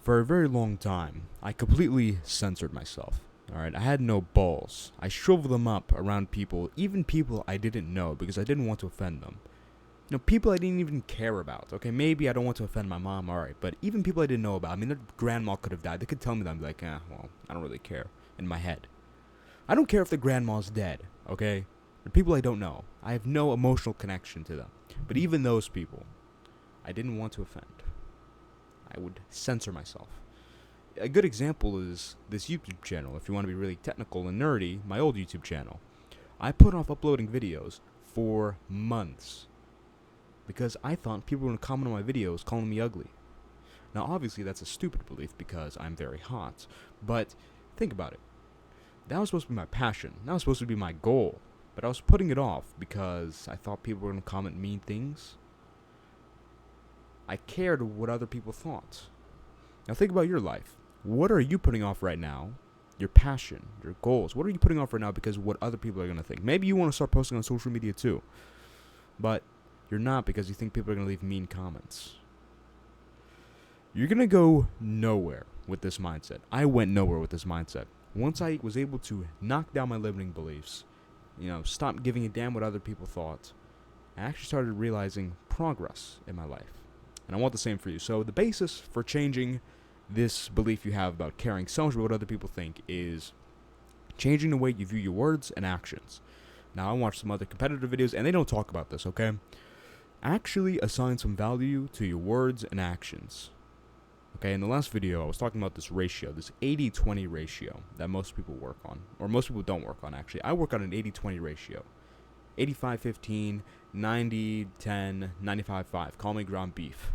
For a very long time, I completely censored myself. Alright, I had no balls. I shriveled them up around people, even people I didn't know, because I didn't want to offend them. People I didn't even care about. Okay, maybe I don't want to offend my mom, alright, but even people I didn't know about. I mean, their grandma could have died. They could tell me that. I'm like, well, I don't really care in my head. I don't care if the grandma's dead, okay? The people I don't know. I have no emotional connection to them. But even those people, I didn't want to offend. I would censor myself. A good example is this YouTube channel. If you want to be really technical and nerdy, my old YouTube channel. I put off uploading videos for months because I thought people were going to comment on my videos calling me ugly. Now, obviously, that's a stupid belief because I'm very hot. But think about it. That was supposed to be my passion. That was supposed to be my goal. But I was putting it off because I thought people were going to comment mean things. I cared what other people thought. Now think about your life. What are you putting off right now? Your passion, your goals. What are you putting off right now because of what other people are going to think? Maybe you want to start posting on social media too. But you're not because you think people are going to leave mean comments. You're going to go nowhere with this mindset. I went nowhere with this mindset. Once I was able to knock down my limiting beliefs, stop giving a damn what other people thought, I actually started realizing progress in my life. And I want the same for you. So the basis for changing this belief you have about caring so much about what other people think is changing the way you view your words and actions. Now, I watched some other competitive videos, and they don't talk about this, okay? Actually assign some value to your words and actions. Okay, in the last video, I was talking about this ratio, this 80-20 ratio that most people work on, or most people don't work on, actually. I work on an 80-20 ratio. 85-15, 90-10, 95-5. Call me ground beef.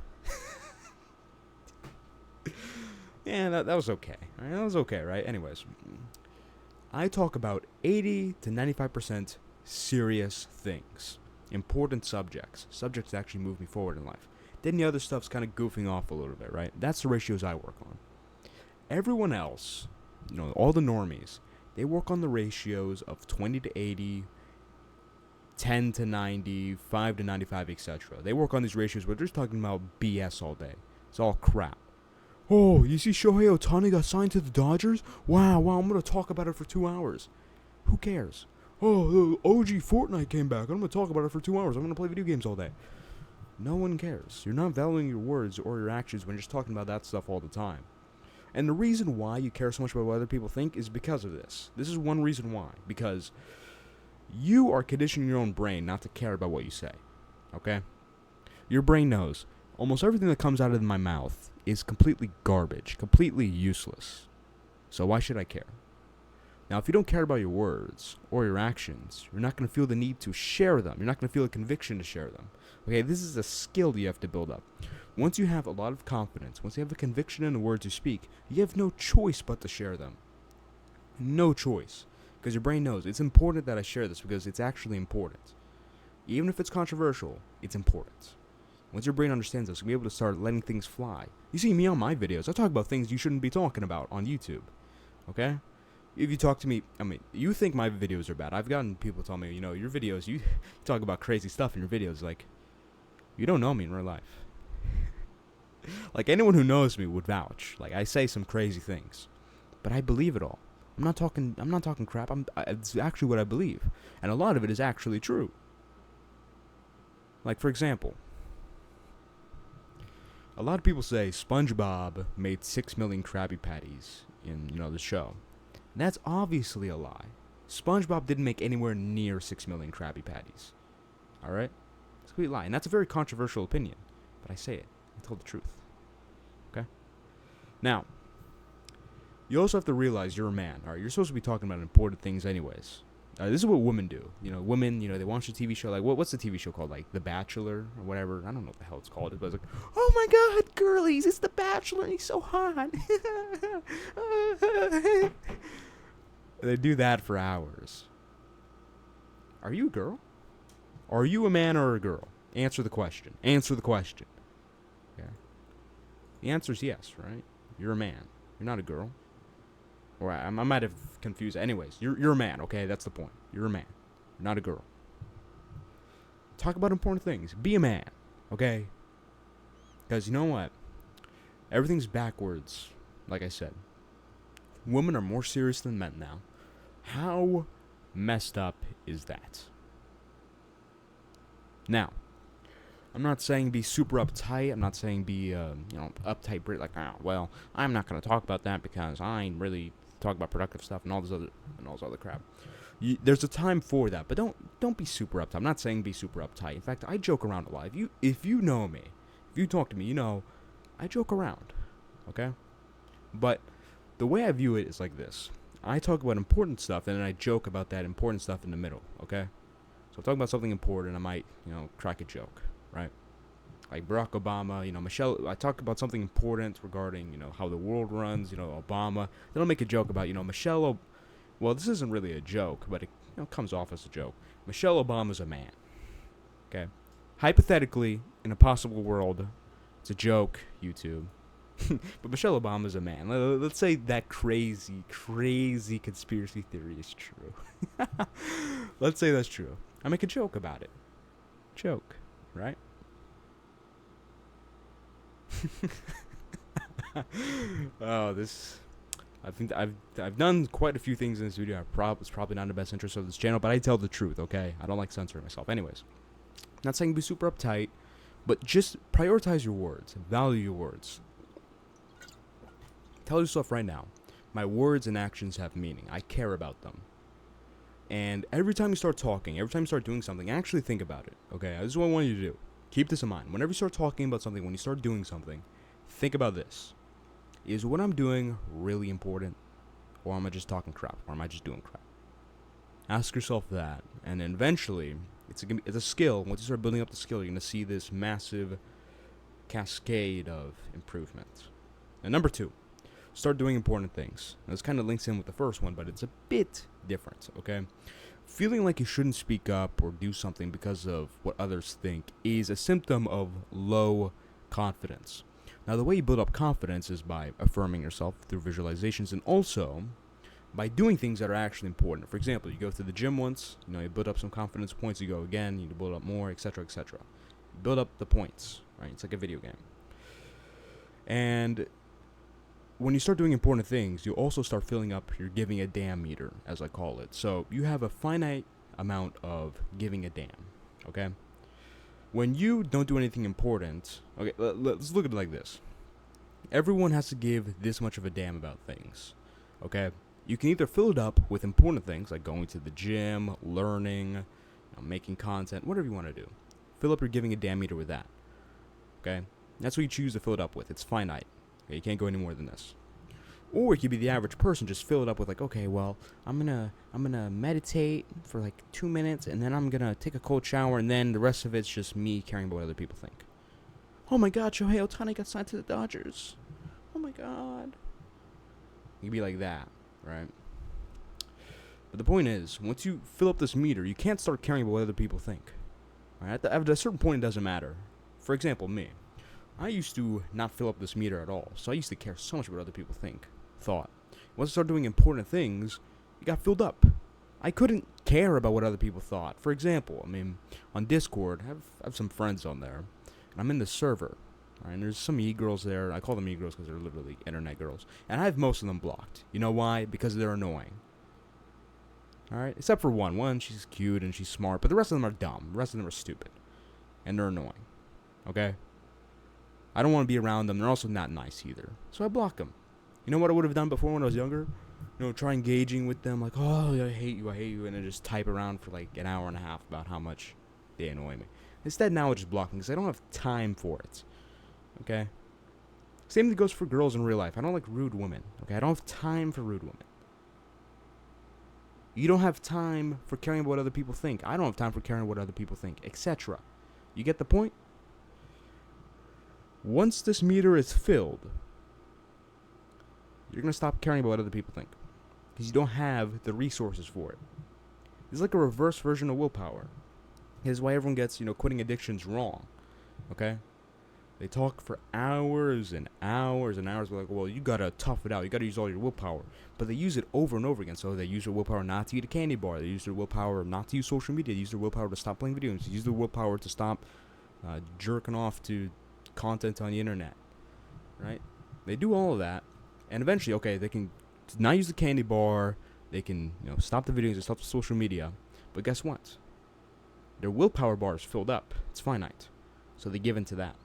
Yeah, that was okay. Right? That was okay, right? Anyways, I talk about 80 to 95% serious things. Important subjects. Subjects that actually move me forward in life. Then the other stuff's kind of goofing off a little bit, right? That's the ratios I work on. Everyone else, all the normies, they work on the ratios of 20 to 80, 10 to 90, 5 to 95, etc. They work on these ratios where they're just talking about BS all day. It's all crap. Oh, you see Shohei Ohtani got signed to the Dodgers? Wow, I'm going to talk about it for 2 hours. Who cares? Oh, the OG Fortnite came back. I'm going to talk about it for 2 hours. I'm going to play video games all day. No one cares. You're not valuing your words or your actions when you're just talking about that stuff all the time. And the reason why you care so much about what other people think is because of this. This is one reason why. Because you are conditioning your own brain not to care about what you say. Okay? Your brain knows almost everything that comes out of my mouth is completely garbage, completely useless. So why should I care? Now, if you don't care about your words or your actions, you're not going to feel the need to share them. You're not going to feel a conviction to share them. Okay, this is a skill you have to build up. Once you have a lot of confidence, once you have the conviction in the words you speak, you have no choice but to share them. No choice. Because your brain knows it's important that I share this because it's actually important. Even if it's controversial, it's important. Once your brain understands this, you'll be able to start letting things fly. You see me on my videos, I talk about things you shouldn't be talking about on YouTube. Okay? If you talk to me, you think my videos are bad. I've gotten people tell me, your videos, you talk about crazy stuff in your videos. Like, you don't know me in real life. Like, anyone who knows me would vouch. Like, I say some crazy things. But I believe it all. I'm not talking crap. It's actually what I believe. And a lot of it is actually true. Like, for example, a lot of people say SpongeBob made 6 million Krabby Patties in, the show. And that's obviously a lie. SpongeBob didn't make anywhere near 6 million Krabby Patties. Alright? It's a complete lie. And that's a very controversial opinion. But I say it. I tell the truth. Okay? Now, you also have to realize you're a man. Alright? You're supposed to be talking about important things anyways. This is what women do. Women, they watch a TV show. Like, what's the TV show called? Like, The Bachelor or whatever. I don't know what the hell it's called. But it's like, oh my god, girlies, it's The Bachelor and he's so hot. They do that for hours. Are you a girl? Are you a man or a girl? Answer the question. Answer the question. Okay. The answer is yes, right? You're a man. You're not a girl. Or I might have confused. Anyways, you're a man, okay? That's the point. You're a man. You're not a girl. Talk about important things. Be a man, okay? Because you know what? Everything's backwards, like I said. Women are more serious than men now. How messed up is that? Now, I'm not saying be super uptight. I'm not saying be, uptight Brit, like, well, I'm not going to talk about that because I ain't really talk about productive stuff and all this other crap. There's a time for that, but don't be super uptight. I'm not saying be super uptight. In fact, I joke around a lot. If you know me, if you talk to me, I joke around, okay? But the way I view it is like this. I talk about important stuff, and then I joke about that important stuff in the middle, okay? So I'm talking about something important, I might, crack a joke, right? Like Barack Obama, Michelle, I talk about something important regarding, how the world runs, Obama. Then I'll make a joke about, well, this isn't really a joke, but it, comes off as a joke. Michelle Obama's a man, okay? Hypothetically, in a possible world, it's a joke, YouTube. But Michelle Obama's a man. Let's say that crazy conspiracy theory is true. Let's say that's true. I make a joke about it. Joke, right? I think I've done quite a few things in this video. It's probably not in the best interest of this channel, but I tell the truth, okay? I don't like censoring myself. Anyways, not saying be super uptight, but just prioritize your words. Value your words. Tell yourself right now, my words and actions have meaning. I care about them. And every time you start talking, every time you start doing something, actually think about it, okay? This is what I want you to do. Keep this in mind. Whenever you start talking about something, when you start doing something, think about this. Is what I'm doing really important? Or am I just talking crap? Or am I just doing crap? Ask yourself that. And then eventually, it's a skill. Once you start building up the skill, you're going to see this massive cascade of improvement. And number 2. Start doing important things. Now, this kind of links in with the first one, but it's a bit different, okay? Feeling like you shouldn't speak up or do something because of what others think is a symptom of low confidence. Now, the way you build up confidence is by affirming yourself through visualizations and also by doing things that are actually important. For example, you go to the gym once, you build up some confidence points, you go again, you build up more, etc., etc. Build up the points, right? It's like a video game. And when you start doing important things, you also start filling up your giving a damn meter, as I call it. So you have a finite amount of giving a damn, okay? When you don't do anything important, okay, let's look at it like this. Everyone has to give this much of a damn about things, okay? You can either fill it up with important things, like going to the gym, learning, making content, whatever you want to do. Fill up your giving a damn meter with that, okay? That's what you choose to fill it up with. It's finite. Okay, you can't go any more than this. Or you could be the average person, just fill it up with like, okay, well, I'm gonna meditate for like 2 minutes, and then I'm gonna take a cold shower, and then the rest of it's just me caring about what other people think. Oh my God, Shohei Ohtani got signed to the Dodgers. Oh my God. You could be like that, right? But the point is, once you fill up this meter, you can't start caring about what other people think. All right? At a certain point, it doesn't matter. For example, me. I used to not fill up this meter at all, so I used to care so much about what other people thought. Once I started doing important things, it got filled up. I couldn't care about what other people thought. For example, on Discord, I have some friends on there, and I'm in the server, right, and there's some e-girls there. I call them e-girls because they're literally internet girls, and I have most of them blocked. You know why? Because they're annoying. Alright, except for one. One, she's cute and she's smart, but the rest of them are dumb. The rest of them are stupid, and they're annoying. Okay? I don't want to be around them. They're also not nice either. So I block them. You know what I would have done before when I was younger? Try engaging with them like, oh, I hate you, and then just type around for like an hour and a half about how much they annoy me. Instead, now I just block them because I don't have time for it. Okay? Same thing goes for girls in real life. I don't like rude women. Okay? I don't have time for rude women. You don't have time for caring about what other people think. I don't have time for caring what other people think, etc. You get the point? Once this meter is filled, you're going to stop caring about what other people think because you don't have the resources for it. It's like a reverse version of willpower. This is why everyone gets, quitting addictions wrong, okay? They talk for hours and hours and hours. They're like, well, you got to tough it out. You got to use all your willpower. But they use it over and over again. So they use their willpower not to eat a candy bar. They use their willpower not to use social media. They use their willpower to stop playing video games. They use their willpower to stop jerking off to content on the internet, right? They do all of that, and eventually, okay, they can not use the candy bar. They can, stop the videos and stop the social media. But guess what? Their willpower bar is filled up. It's finite. So they give into that.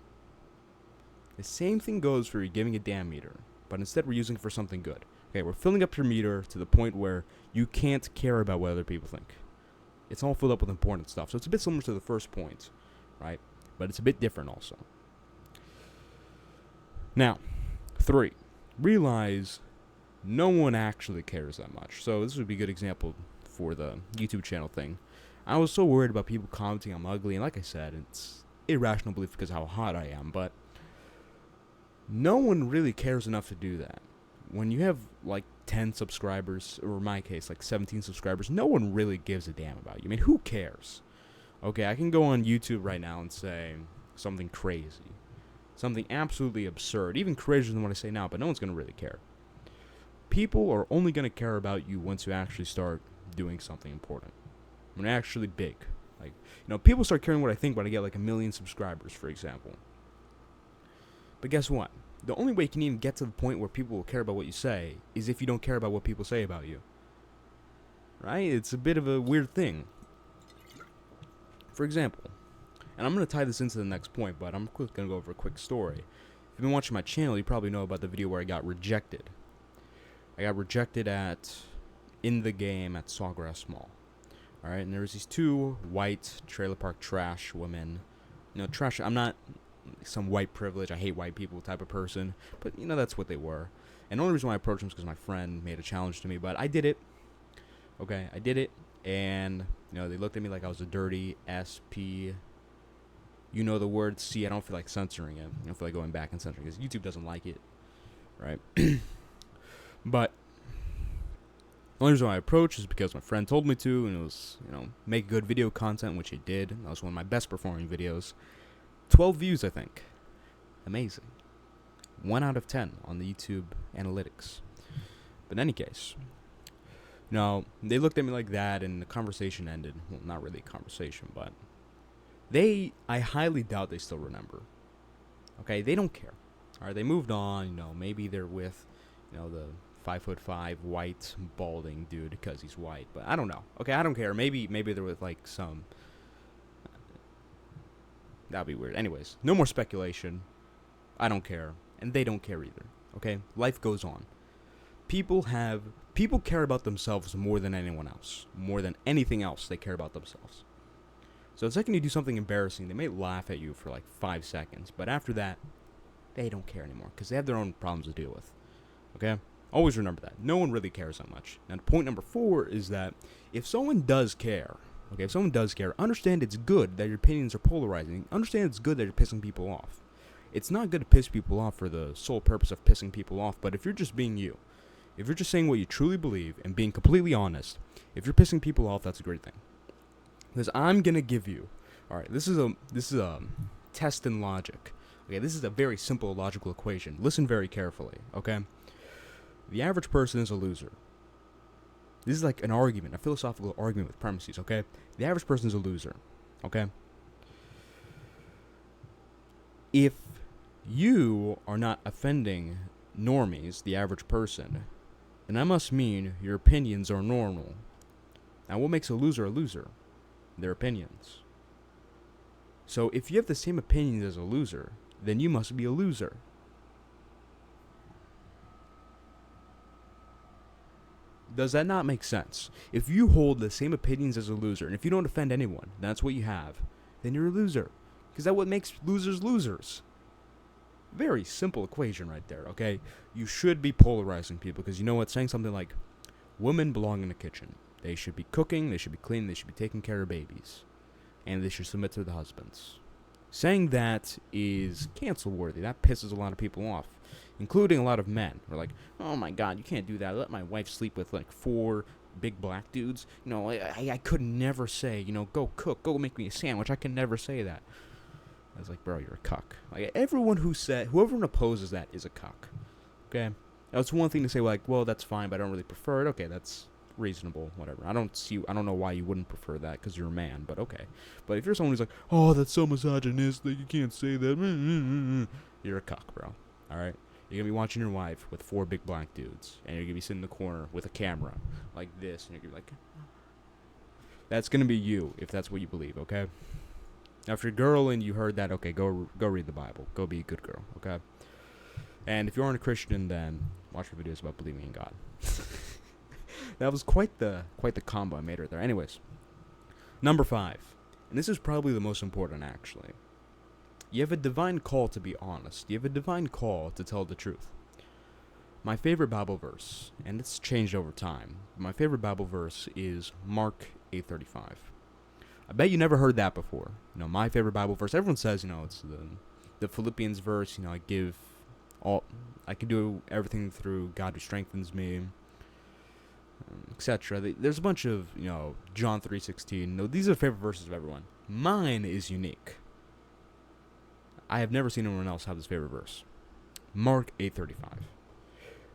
The same thing goes for your giving a damn meter, but instead we're using it for something good. Okay, we're filling up your meter to the point where you can't care about what other people think. It's all filled up with important stuff. So it's a bit similar to the first point, right? But it's a bit different also. Now, 3. Realize no one actually cares that much. So this would be a good example for the YouTube channel thing. I was so worried about people commenting I'm ugly, and like I said, it's irrational belief because of how hot I am, but no one really cares enough to do that. When you have like 10 subscribers, or in my case, like 17 subscribers, no one really gives a damn about you. I mean, who cares? Okay, I can go on YouTube right now and say something crazy. Something absolutely absurd, even crazier than what I say now, but no one's going to really care. People are only going to care about you once you actually start doing something important. When you're actually big. Like, people start caring what I think when I get like 1 million subscribers, for example. But guess what? The only way you can even get to the point where people will care about what you say is if you don't care about what people say about you. Right? It's a bit of a weird thing. For example, and I'm going to tie this into the next point, but I'm going to go over a quick story. If you've been watching my channel, you probably know about the video where I got rejected. I got rejected in the game at Sawgrass Mall. Alright, and there was these 2 white trailer park trash women. Trash, I'm not some white privilege, I hate white people type of person, but that's what they were. And the only reason why I approached them is because my friend made a challenge to me, but I did it. Okay, I did it, and they looked at me like I was a dirty SP. The word C. I don't feel like censoring it. I don't feel like going back and censoring it because YouTube doesn't like it, right? But the only reason why I approached is because my friend told me to, and it was, make good video content, which it did. That was one of my best performing videos. 12 views, I think. Amazing. 1 out of 10 on the YouTube analytics. But in any case, they looked at me like that, and the conversation ended. Well, not really a conversation, but I highly doubt they still remember. Okay, they don't care. Alright, they moved on, maybe they're with, the 5'5" white balding dude because he's white, but I don't know. Okay, I don't care. Maybe they're with like some. That'd be weird. Anyways, no more speculation. I don't care, and they don't care either. Okay, life goes on. People care about themselves more than anyone else. More than anything else, they care about themselves. So the second you do something embarrassing, they may laugh at you for like 5 seconds, but after that, they don't care anymore because they have their own problems to deal with. Okay? Always remember that. No one really cares that much. Now, point number 4 is that if someone does care, understand it's good that your opinions are polarizing. Understand it's good that you're pissing people off. It's not good to piss people off for the sole purpose of pissing people off, but if you're just being you, if you're just saying what you truly believe and being completely honest, if you're pissing people off, that's a great thing. Because I'm going to give you, alright, this is a test in logic. Okay, this is a very simple logical equation. Listen very carefully, okay? The average person is a loser. This is like an argument, a philosophical argument with premises, okay? The average person is a loser, okay? If you are not offending normies, the average person, then that must mean your opinions are normal. Now, what makes a loser a loser? Their opinions. So, if you have the same opinions as a loser, then you must be a loser. Does that not make sense? If you hold the same opinions as a loser, and if you don't offend anyone, that's what you have, then you're a loser. Because that's what makes losers losers. Very simple equation right there, okay? You should be polarizing people, because you know what? Saying something like, women belong in the kitchen. They should be cooking, they should be cleaning, they should be taking care of babies. And they should submit to the husbands. Saying that is cancel-worthy. That pisses a lot of people off, including a lot of men. Who are like, oh my god, you can't do that. Let my wife sleep with like 4 big black dudes. I could never say, go cook, go make me a sandwich. I can never say that. I was like, bro, you're a cuck. Like, whoever opposes that is a cuck. Okay? Now, it's one thing to say, like, well, that's fine, but I don't really prefer it. Okay, that's reasonable, whatever. I don't know why you wouldn't prefer that, because you're a man, but okay. But if you're someone who's like, oh, that's so misogynistic, you can't say that, you're a cuck, bro. Alright? You're gonna be watching your wife with 4 big black dudes, and you're gonna be sitting in the corner with a camera like this, and you're gonna be like, that's gonna be you if that's what you believe, okay? Now, if you're a girl and you heard that, okay, go read the Bible. Go be a good girl, okay? And if you aren't a Christian, then watch your videos about believing in God. That was quite the combo I made right there. Anyways, number 5, and this is probably the most important, actually. You have a divine call to be honest. You have a divine call to tell the truth. My favorite Bible verse, and it's changed over time. My favorite Bible verse is Mark 8:35. I bet you never heard that before. You know, my favorite Bible verse. Everyone says, you know, it's the Philippians verse. You know, I can do everything through God who strengthens me, etc. There's a bunch of, you know, John 3:16. No, these are favorite verses of everyone. Mine is unique. I have never seen anyone else have this favorite verse. Mark 8:35.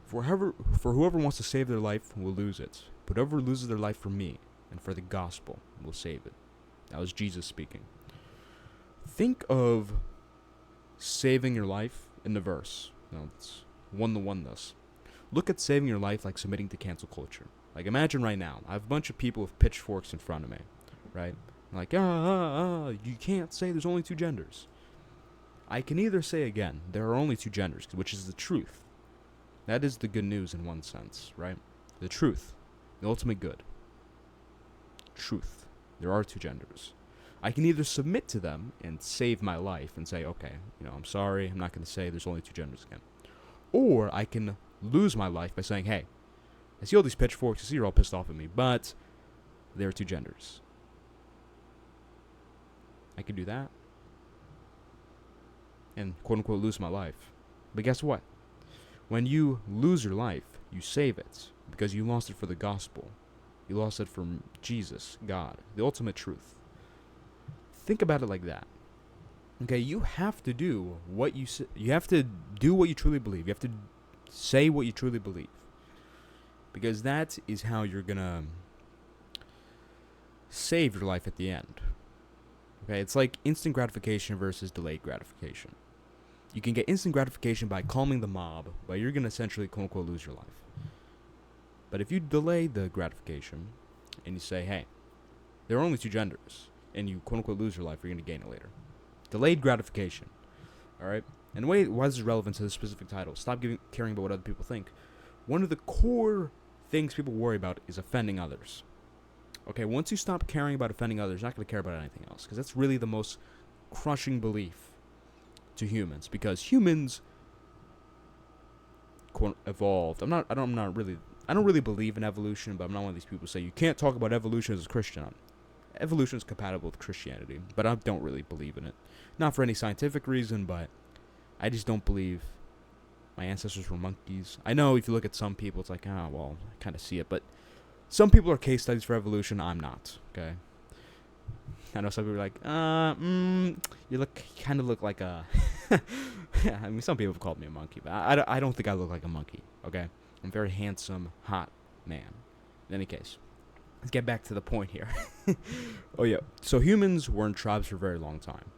For whoever wants to save their life will lose it, but whoever loses their life for me and for the gospel will save it. That was Jesus speaking. Think of saving your life in the verse. You know, it's 1-to-1 this. Look at saving your life like submitting to cancel culture. Like, imagine right now, I have a bunch of people with pitchforks in front of me, right? Like, you can't say there's only 2 genders. I can either say again, there are only 2 genders, which is the truth. That is the good news in one sense, right? The truth. The ultimate good. Truth. There are 2 genders. I can either submit to them and save my life and say, okay, you know, I'm sorry, I'm not going to say there's only 2 genders again. Or I can lose my life by saying, hey, I see all these pitchforks, I see you're all pissed off at me, but there are 2 genders. I could do that and quote-unquote lose my life. But guess what? When you lose your life, you save it because you lost it for the gospel. You lost it for Jesus, God, the ultimate truth. Think about it like that. Okay, you have to do what you have to do what you truly believe. You have to say what you truly believe, because that is how you're gonna save your life at the end. Okay, it's like instant gratification versus delayed gratification. You can get instant gratification by calming the mob, but you're gonna essentially quote unquote lose your life. But if you delay the gratification and you say, hey, there are only 2 genders, and you quote unquote lose your life, you're gonna gain it later. Delayed gratification. Alright? And why is this relevant to this specific title? Stop caring about what other people think. One of the core things people worry about is offending others. Okay, once you stop caring about offending others, you're not going to care about anything else, because that's really the most crushing belief to humans, because humans quote evolved. I don't really believe in evolution, but I'm not one of these people who say you can't talk about evolution as a Christian. Evolution is compatible with Christianity, but I don't really believe in it. Not for any scientific reason, but I just don't believe my ancestors were monkeys. I know if you look at some people, it's like, well, I kind of see it, but some people are case studies for evolution. I'm not, okay? I know some people are like, you kind of look like a... Yeah, I mean, some people have called me a monkey, but I don't think I look like a monkey, okay? I'm a very handsome, hot man. In any case, let's get back to the point here. Oh, yeah. So humans were in tribes for a very long time.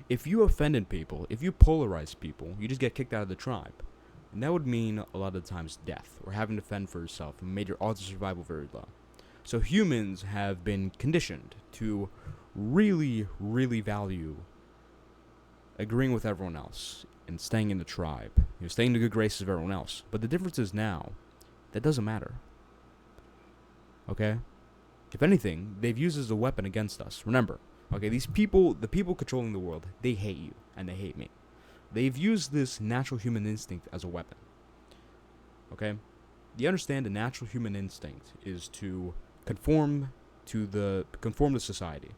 If you offended people, if you polarized people, you just get kicked out of the tribe. And that would mean a lot of times death, or having to fend for yourself, and made your odds of survival very low. So humans have been conditioned to really, really value agreeing with everyone else and staying in the tribe, staying in the good graces of everyone else. But the difference is now, that doesn't matter. Okay? If anything, they've used it as a weapon against us. Remember, okay, the people controlling the world, they hate you, and they hate me. They've used this natural human instinct as a weapon. Okay? You understand the natural human instinct is to conform to society.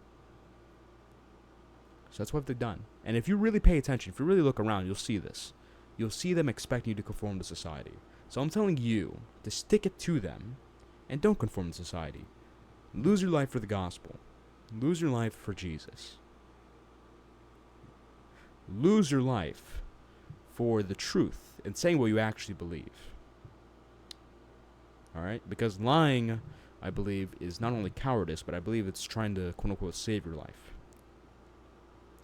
So that's what they've done. And if you really pay attention, if you really look around, you'll see this. You'll see them expecting you to conform to society. So I'm telling you to stick it to them and don't conform to society. Lose your life for the gospel. Lose your life for Jesus. Lose your life for the truth and saying what you actually believe. Alright? Because lying, I believe, is not only cowardice, but I believe it's trying to, quote-unquote, save your life.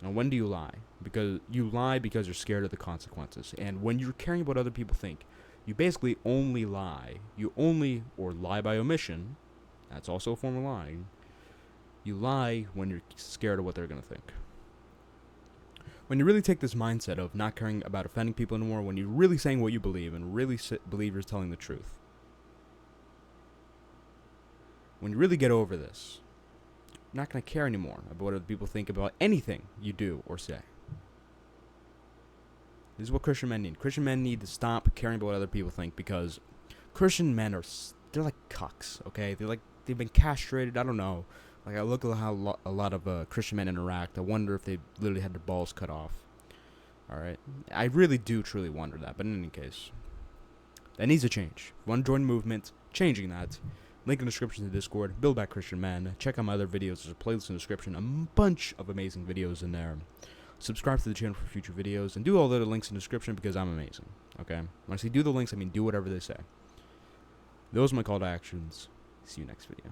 And when do you lie? Because you lie because you're scared of the consequences. And when you're caring about what other people think, you basically only lie. Or lie by omission. That's also a form of lying. You lie when you're scared of what they're going to think. When you really take this mindset of not caring about offending people anymore, when you're really saying what you believe and really believe you're telling the truth, when you really get over this, you're not going to care anymore about what other people think about anything you do or say. This is what Christian men need. Christian men need to stop caring about what other people think, because Christian men they're like cucks, okay? They've been castrated. I don't know. Like, I look at how a lot of Christian men interact. I wonder if they literally had their balls cut off. Alright? I really do truly wonder that. But in any case, that needs to change. If you want to join the movement, changing that. Link in the description to the Discord. Build Back Christian Men. Check out my other videos. There's a playlist in the description. A bunch of amazing videos in there. Subscribe to the channel for future videos. And do all the other links in the description, because I'm amazing. Okay? When I say do the links, I mean do whatever they say. Those are my call to actions. See you next video.